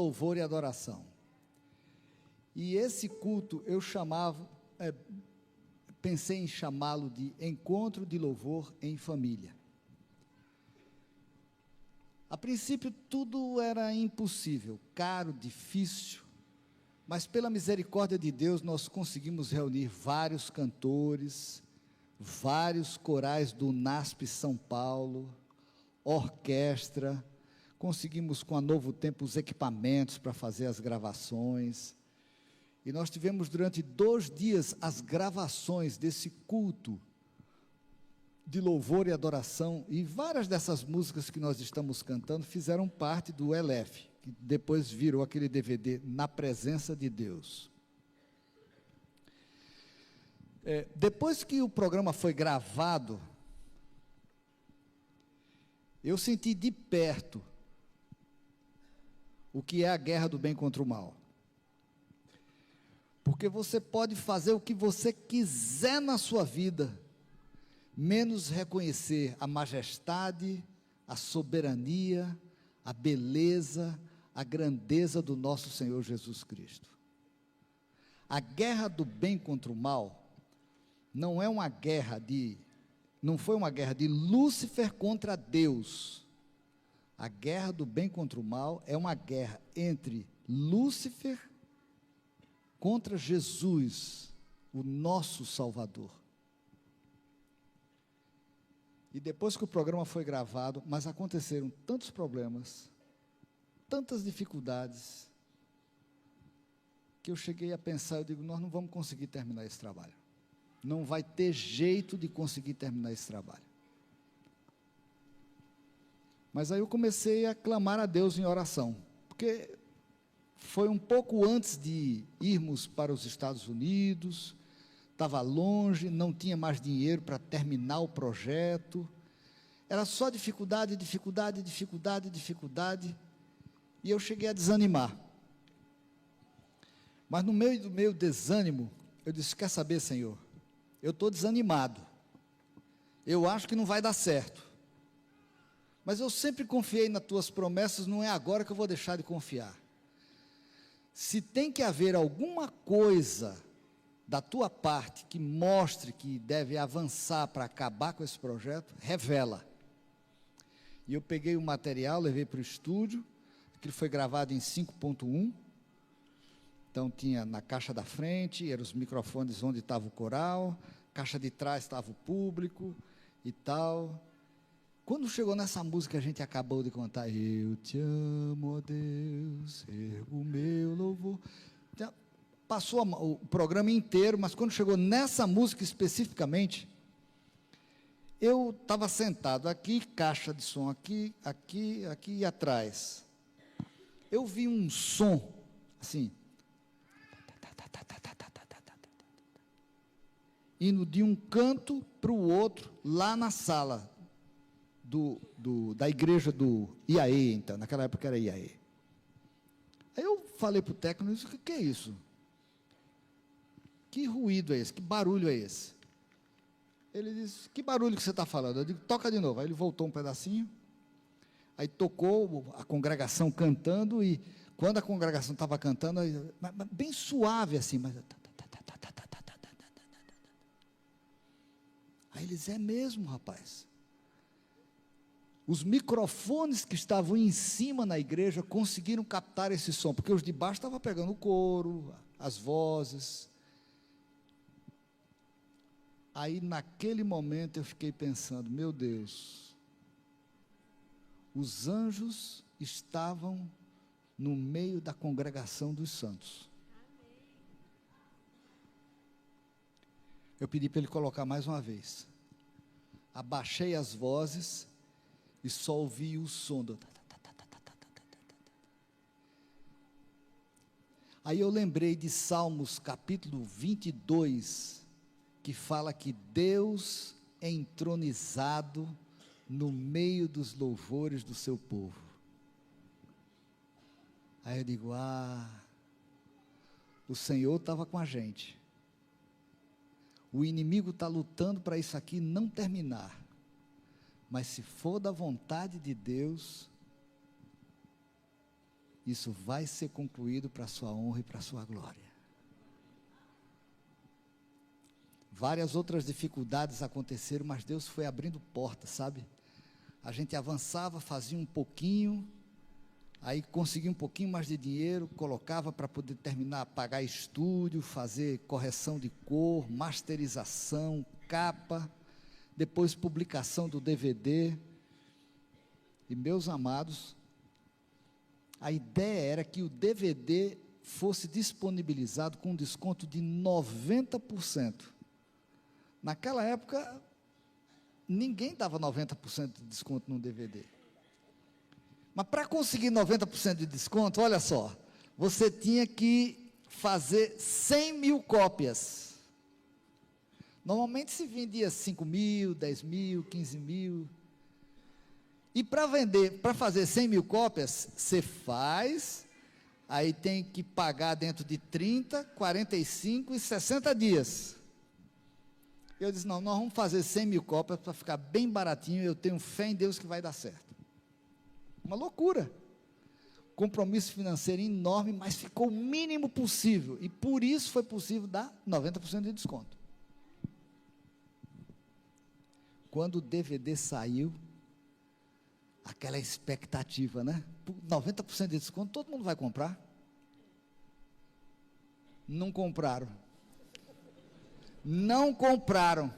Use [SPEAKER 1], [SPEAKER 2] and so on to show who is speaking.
[SPEAKER 1] louvor e adoração. E esse culto eu pensei em chamá-lo de encontro de louvor em família. A princípio tudo era impossível, caro, difícil, mas pela misericórdia de Deus nós conseguimos reunir vários cantores, vários corais do NASP São Paulo, orquestra, conseguimos com a Novo Tempo os equipamentos para fazer as gravações, e nós tivemos durante 2 dias as gravações desse culto de louvor e adoração, e várias dessas músicas que nós estamos cantando fizeram parte do LF, que depois virou aquele DVD, Na Presença de Deus. Depois que o programa foi gravado, eu senti de perto o que é a guerra do bem contra o mal. Porque você pode fazer o que você quiser na sua vida, menos reconhecer a majestade, a soberania, a beleza, a grandeza do nosso Senhor Jesus Cristo. A guerra do bem contra o mal não foi uma guerra de Lúcifer contra Deus. A guerra do bem contra o mal é uma guerra entre Lúcifer contra Jesus, o nosso Salvador. E depois que o programa foi gravado, mas aconteceram tantos problemas, tantas dificuldades, que eu cheguei a pensar, eu digo, nós não vamos conseguir terminar esse trabalho. Não vai ter jeito de conseguir terminar esse trabalho. Mas aí eu comecei a clamar a Deus em oração, porque foi um pouco antes de irmos para os Estados Unidos, estava longe, não tinha mais dinheiro para terminar o projeto, era só dificuldade, dificuldade, dificuldade, dificuldade, e eu cheguei a desanimar. Mas no meio do meu desânimo, eu disse, quer saber, Senhor, eu estou desanimado, eu acho que não vai dar certo, mas eu sempre confiei nas tuas promessas, não é agora que eu vou deixar de confiar. Se tem que haver alguma coisa da tua parte que mostre que deve avançar para acabar com esse projeto, revela. E eu peguei o material, levei para o estúdio, aquilo foi gravado em 5.1, então tinha na caixa da frente, eram os microfones onde estava o coral, caixa de trás estava o público e tal. Quando chegou nessa música que a gente acabou de cantar, eu te amo, ó Deus, ergo o meu louvor. Passou o programa inteiro, mas quando chegou nessa música especificamente, eu estava sentado aqui, caixa de som aqui, aqui, aqui e atrás. Eu vi um som, assim, indo de um canto para o outro, lá na sala da igreja do IAE, então, naquela época era IAE. Aí eu falei para o técnico, disse, o que é isso? Que ruído é esse? Que barulho é esse? Ele disse, que barulho que você está falando? Eu digo, toca de novo. Aí ele voltou um pedacinho, aí tocou a congregação cantando, e quando a congregação estava cantando, bem suave assim, mas... Aí ele disse, é mesmo, rapaz. Os microfones que estavam em cima na igreja conseguiram captar esse som, porque os de baixo estavam pegando o coro, as vozes. Aí naquele momento eu fiquei pensando, meu Deus, os anjos estavam no meio da congregação dos santos. Eu pedi para ele colocar mais uma vez. Abaixei as vozes e só ouvi o som do... Aí eu lembrei de Salmos capítulo 22, que fala que Deus é entronizado no meio dos louvores do seu povo. Aí eu digo, o Senhor estava com a gente. O inimigo está lutando para isso aqui não terminar. Mas se for da vontade de Deus, isso vai ser concluído para a sua honra e para a sua glória. Várias outras dificuldades aconteceram, mas Deus foi abrindo portas, sabe? A gente avançava, fazia um pouquinho, aí conseguia um pouquinho mais de dinheiro, colocava para poder terminar, pagar estúdio, fazer correção de cor, masterização, capa, depois publicação do DVD. E, meus amados, a ideia era que o DVD fosse disponibilizado com um desconto de 90%. Naquela época, ninguém dava 90% de desconto no DVD. Mas para conseguir 90% de desconto, olha só, você tinha que fazer 100 mil cópias. Normalmente se vendia 5 mil, 10 mil, 15 mil. E para vender, para fazer 100 mil cópias, você faz, aí tem que pagar dentro de 30, 45 e 60 dias. Eu disse, não, nós vamos fazer 100 mil cópias para ficar bem baratinho, eu tenho fé em Deus que vai dar certo. Uma loucura. Compromisso financeiro enorme, mas ficou o mínimo possível, e por isso foi possível dar 90% de desconto. Quando o DVD saiu, aquela expectativa, né? 90% de desconto, todo mundo vai comprar. Não compraram. Não compraram.